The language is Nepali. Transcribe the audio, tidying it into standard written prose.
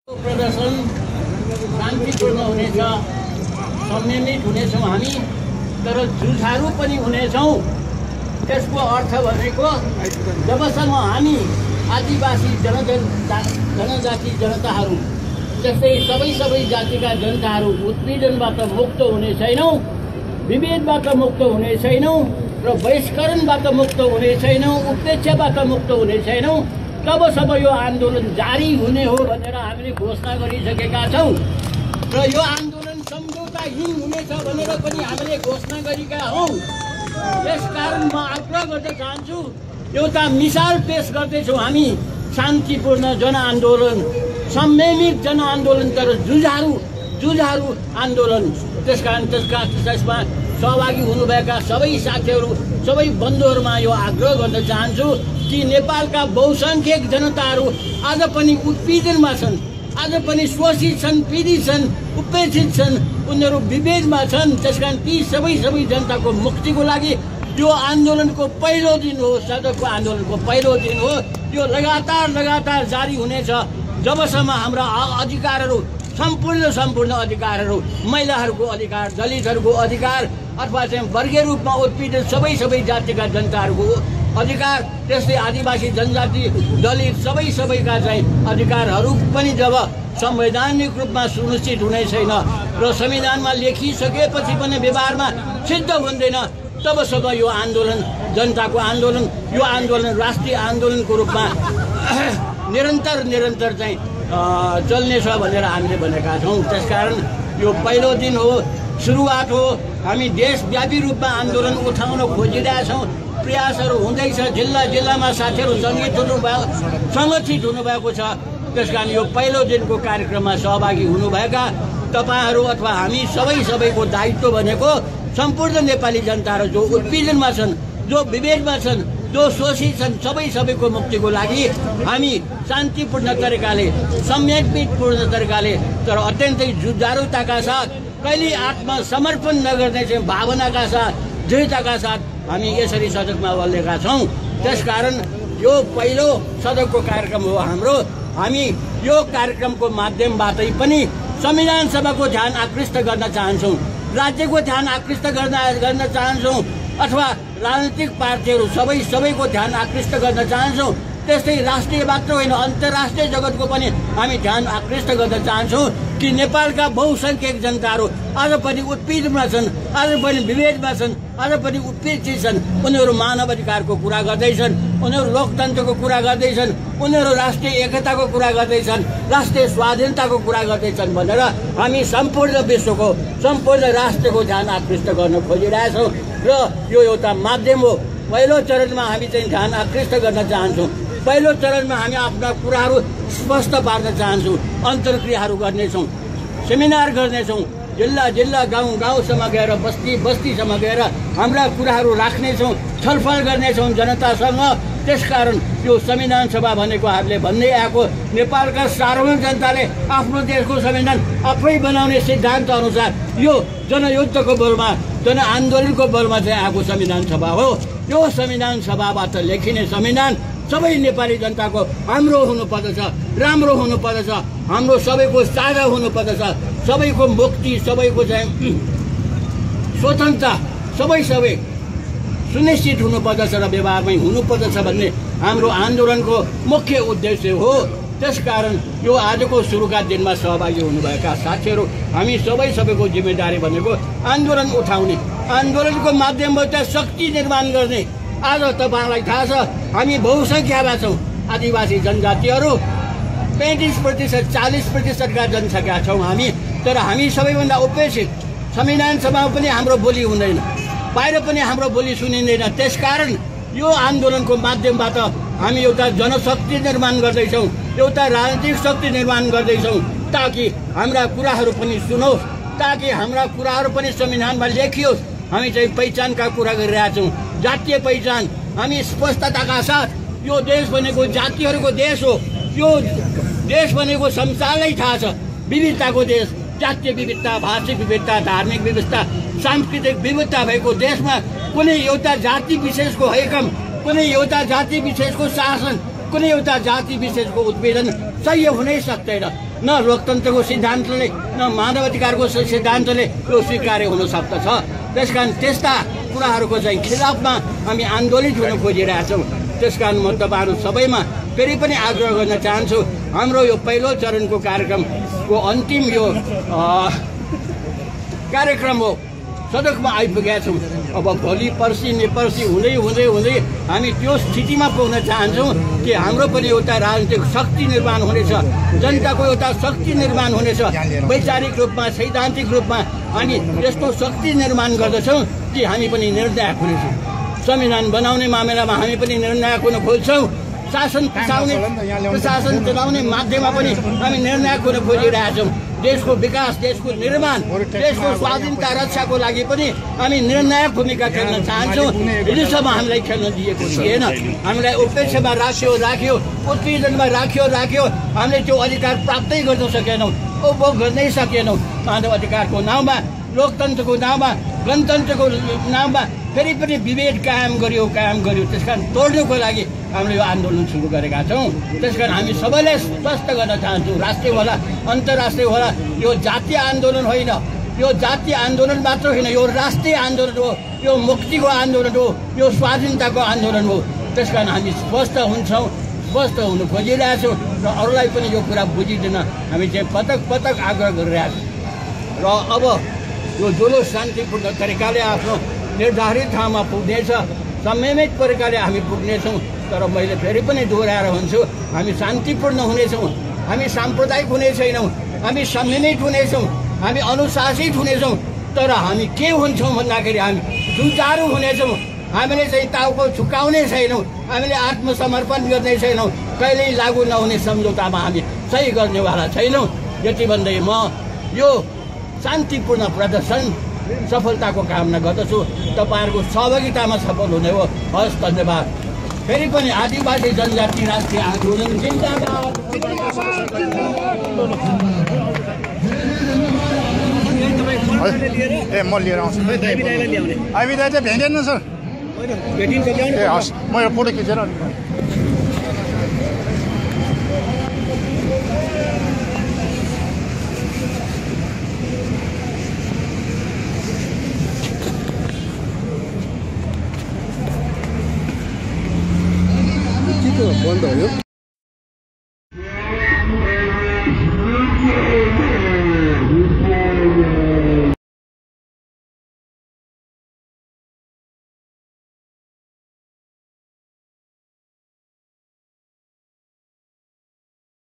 प्रदर्शन शान्तिपूर्ण हुनेछ, संयमित हुनेछौँ हामी, तर जुझारु पनि हुनेछौँ। त्यसको अर्थ भनेको जबसम्म हामी आदिवासी जनजाति जनताहरू जस्तै सबै जातिका जनताहरू उत्पीडनबाट मुक्त हुने छैनौँ, विभेदबाट मुक्त हुने छैनौँ र बहिष्करणबाट मुक्त हुने छैनौँ, उपेक्षाबाट मुक्त हुने छैनौँ, तबसम्म यो आन्दोलन जारी हुने हो भनेर हामीले घोषणा गरिसकेका छौँ। र यो आन्दोलन सम्झौताहीन हुनेछ भनेर पनि हामीले घोषणा गरेका हौँ। यसकारण म आग्रह गर्न चाहन्छु, एउटा मिसाल पेश गर्दैछौँ हामी, शान्तिपूर्ण जनआन्दोलन, संयमित जनआन्दोलन, तर जुझारु आन्दोलन। त्यसकारण त्यसमा सहभागी हुनुभएका सबै साथीहरू, सबै बन्धुहरूमा यो आग्रह गर्न चाहन्छु कि नेपालका बहुसङ्ख्यक जनताहरू आज पनि उत्पीडनमा छन्, आज पनि शोषित छन्, पीडित छन्, उपेक्षित छन्, उनीहरू विभेदमा छन्। त्यसकारण ती सबै जनताको मुक्तिको लागि यो आन्दोलनको पहिलो दिन हो, सडकको आन्दोलनको पहिलो दिन हो। यो लगातार जारी हुनेछ जबसम्म हाम्रा अधिकारहरू, सम्पूर्ण अधिकारहरू, महिलाहरूको अधिकार, दलितहरूको अधिकार, अथवा चाहिँ वर्गीय रूपमा उत्पीडित सबै जातिका जनताहरूको अधिकार, त्यस्तै आदिवासी जनजाति, दलित सबैका चाहिँ अधिकारहरू पनि जब संवैधानिक रूपमा सुनिश्चित हुने छैन र संविधानमा लेखिसकेपछि पनि व्यवहारमा सिद्ध हुँदैन, तबसम्म यो आन्दोलन जनताको आन्दोलन, यो आन्दोलन राष्ट्रिय आन्दोलनको रूपमा निरन्तर चाहिँ चल्नेछ भनेर हामीले भनेका छौँ। त्यसकारण यो पहिलो दिन हो, सुरुवात हो। हामी देशव्यापी रूपमा आन्दोलन उठाउन खोजिरहेछौँ, प्रयासहरू हुँदैछ। जिल्लामा साथीहरू सङ्गठित हुनुभएको छ। त्यसकारण यो पहिलो दिनको कार्यक्रममा सहभागी हुनुभएका तपाईँहरू अथवा हामी सबैको दायित्व भनेको सम्पूर्ण नेपाली जनताहरू जो उत्पीडनमा छन्, जो विभेदमा छन्, जो शोषित छन्, सबैको मुक्तिको लागि हामी शान्तिपूर्ण तरिकाले, संयमितपूर्ण तरिकाले, तर अत्यन्तै जुझारुताका साथ, कहिले आत्मसमर्पण नगर्ने चाहिँ भावनाका साथ, दृढताका साथ हामी यसरी सडकमा ओर्लेका छौँ। त्यसकारण यो पहिलो सडकको कार्यक्रम हो हाम्रो। हामी यो कार्यक्रमको माध्यमबाटै पनि संविधान सभाको ध्यान आकृष्ट गर्न चाहन्छौँ, राज्यको ध्यान आकृष्ट गर्न चाहन्छौँ, अथवा राजनीतिक पार्टीहरू सबैको ध्यान आकृष्ट गर्न चाहन्छौँ। त्यस्तै राष्ट्रिय मात्र होइन, अन्तर्राष्ट्रिय जगतको पनि हामी ध्यान आकृष्ट गर्न चाहन्छौँ कि नेपालका बहुसङ्ख्यक जनताहरू आज पनि उत्पीडनमा छन्, आज पनि विभेदमा छन्, आज पनि उपेक्षित छन्। उनीहरू मानव अधिकारको कुरा गर्दैछन्, उनीहरू लोकतन्त्रको कुरा गर्दैछन्, उनीहरू राष्ट्रिय एकताको कुरा गर्दैछन्, राष्ट्रिय स्वाधीनताको कुरा गर्दैछन् भनेर हामी सम्पूर्ण विश्वको, सम्पूर्ण राष्ट्रको ध्यान आकृष्ट गर्न खोजिरहेछौँ र यो एउटा माध्यम हो। पहिलो चरणमा हामी चाहिँ ध्यान आकृष्ट गर्न चाहन्छौँ। पहिलो चरणमा हामी आफ्ना कुराहरू स्पष्ट पार्न चाहन्छौँ। अन्तर्क्रियाहरू गर्नेछौँ, सेमिनार गर्नेछौँ, जिल्ला गाउँसम्म गएर, बस्तीसम्म गएर हाम्रा कुराहरू राख्नेछौँ, छलफल गर्नेछौँ जनतासँग। त्यसकारण यो संविधान सभा भनेको हामीले भन्दै आएको, नेपालका सार्वभौम जनताले आफ्नो देशको संविधान आफै बनाउने सिद्धान्त अनुसार यो जनयुद्धको बलमा, जनआन्दोलनको बलमा चाहिँ आएको संविधान सभा हो। यो संविधान सभाबाट लेखिने संविधान सबै नेपाली जनताको हाम्रो हुनुपर्दछ, राम्रो हुनुपर्दछ, हाम्रो सबैको साझा हुनुपर्दछ, सबैको मुक्ति, सबैको चाहिँ स्वतन्त्रता सबै सुनिश्चित हुनुपर्दछ र व्यवहारमै हुनुपर्दछ भन्ने हाम्रो आन्दोलनको मुख्य उद्देश्य हो। त्यसकारण यो आजको सुरुका दिनमा सहभागी हुनुभएका साथीहरू, हामी सबैको जिम्मेदारी भनेको आन्दोलन उठाउने, आन्दोलनको माध्यमबाट शक्ति निर्माण गर्ने। आज तपाईँलाई थाहा छ हामी बहुसङ्ख्यामा छौँ, आदिवासी जनजातिहरू 35% 40%का जनसङ्ख्या छौँ हामी, तर हामी सबैभन्दा उपेक्षित। संविधान सभामा पनि हाम्रो बोली हुँदैन, बाहिर पनि हाम्रो बोली सुनिँदैन। त्यसकारण यो आन्दोलनको माध्यमबाट हामी एउटा जनशक्ति निर्माण गर्दैछौँ, एउटा राजनीतिक शक्ति निर्माण गर्दैछौँ, ताकि हाम्रा कुराहरू पनि सुनोस्, ताकि हाम्रा कुराहरू पनि संविधानमा लेखियोस्। हामी चाहिँ पहिचानका कुरा गरिरहेका छौँ, जातीय पहिचान। हामी स्पष्टताका साथ यो देश भनेको जातिहरूको देश हो, यो देश भनेको संसारलाई थाहा छ, विविधताको देश, जातीय विविधता, भाषिक विविधता, धार्मिक विविधता, सांस्कृतिक विविधता भएको देशमा कुनै एउटा जाति विशेषको हैकम, कुनै एउटा जाति विशेषको शासन, कुनै एउटा जाति विशेषको उत्पीडन सही हुनै सक्दैन। न लोकतन्त्रको सिद्धान्तले न मानवाधिकारको सिद्धान्तले यो स्वीकार्य हुन सक्दछ। त्यसकारण त्यस्ता कुराहरूको चाहिँ खिलाफमा हामी आन्दोलित हुन खोजिरहेछौँ। त्यसकारण म तपाईँहरू सबैमा फेरि पनि आग्रह गर्न चाहन्छु, हाम्रो यो पहिलो चरणको कार्यक्रमको अन्तिम यो कार्यक्रम हो, सडकमा आइपुगेका छौँ। अब भोलि पर्सि नेपर्सि हुँदै हुँदै हुँदै हामी त्यो स्थितिमा पुग्न चाहन्छौँ कि हाम्रो पनि एउटा राजनीतिक शक्ति निर्माण हुनेछ, जनताको एउटा शक्ति निर्माण हुनेछ। वैचारिक रूपमा सैद्धान्तिक रूपमा हामी यस्तो शक्ति निर्माण गर्दछौँ कि हामी पनि निर्णायक हुनेछौँ। संविधान बनाउने मामिलामा हामी पनि निर्णायक हुन खोज्छौँ। शासन प्रशासन चलाउने माध्यममा पनि हामी निर्णायक हुन खोजिरहेछौँ। देशको विकास, देशको निर्माण, देशको स्वाधीनता रक्षाको लागि पनि हामी निर्णायक भूमिका खेल्न चाहन्छौँ। हिजोसम्म हामीलाई खेल्न दिएको थिएन। हामीलाई उपेक्षामा राख्यो, उत्पीडनमा राख्यो। हामीले त्यो अधिकार प्राप्तै गर्न सकेनौँ, उपभोग गर्नै सकेनौँ। मानव अधिकारको नाउँमा, लोकतन्त्रको नाउँमा, गणतन्त्रको नाउँमा फेरि पनि विभेद कायम गर्यो। त्यसकारण तोड्नुको लागि हामीले यो आन्दोलन सुरु गरेका छौँ। त्यसकारण हामी सबैले स्पष्ट गर्न चाहन्छौँ, राष्ट्रिय होला अन्तर्राष्ट्रिय होला, यो जातीय आन्दोलन होइन, यो जातीय आन्दोलन मात्र होइन, यो राष्ट्रिय आन्दोलन हो, यो मुक्तिको आन्दोलन हो, यो स्वाधीनताको आन्दोलन हो। त्यसकारण हामी स्पष्ट हुन खोजिरहेछौँ र अरूलाई पनि यो कुरा बुझिदिन हामी चाहिँ पटक आग्रह गरिरहेछौँ। र अब यो जुलुस शान्तिपूर्ण तरिकाले आफ्नो निर्धारित ठाउँमा पुग्नेछ, संयमित प्रकारले हामी पुग्नेछौँ। तर मैले फेरि पनि दोहोऱ्याएर भन्छु, हामी शान्तिपूर्ण हुनेछौँ, हामी साम्प्रदायिक हुने छैनौँ, हामी संयमित हुनेछौँ, हामी अनुशासित हुनेछौँ। तर हामी के हुन्छौँ भन्दाखेरि हामी जुझारु हुनेछौँ। हामीले चाहिँ टाउको झुकाउने छैनौँ, हामीले आत्मसमर्पण गर्ने छैनौँ, कहिल्यै लागू नहुने सम्झौतामा हामी सही गर्नेवाला छैनौँ। यति भन्दै म यो शान्तिपूर्ण प्रदर्शन सफलताको कामना गर्दछु। तपाईँहरूको सहभागितामा सफल हुने हो। हस्, धन्यवाद। फेरि पनि आदिवासी जनजाति राष्ट्रिय आन्दोलन जिन्दाबाद। ए म लिएर आउँछु। आइबी दाइ चाहिँ भेटिएन सर? ए हस्, म यो फोटो खिचेर बन्द हो यो।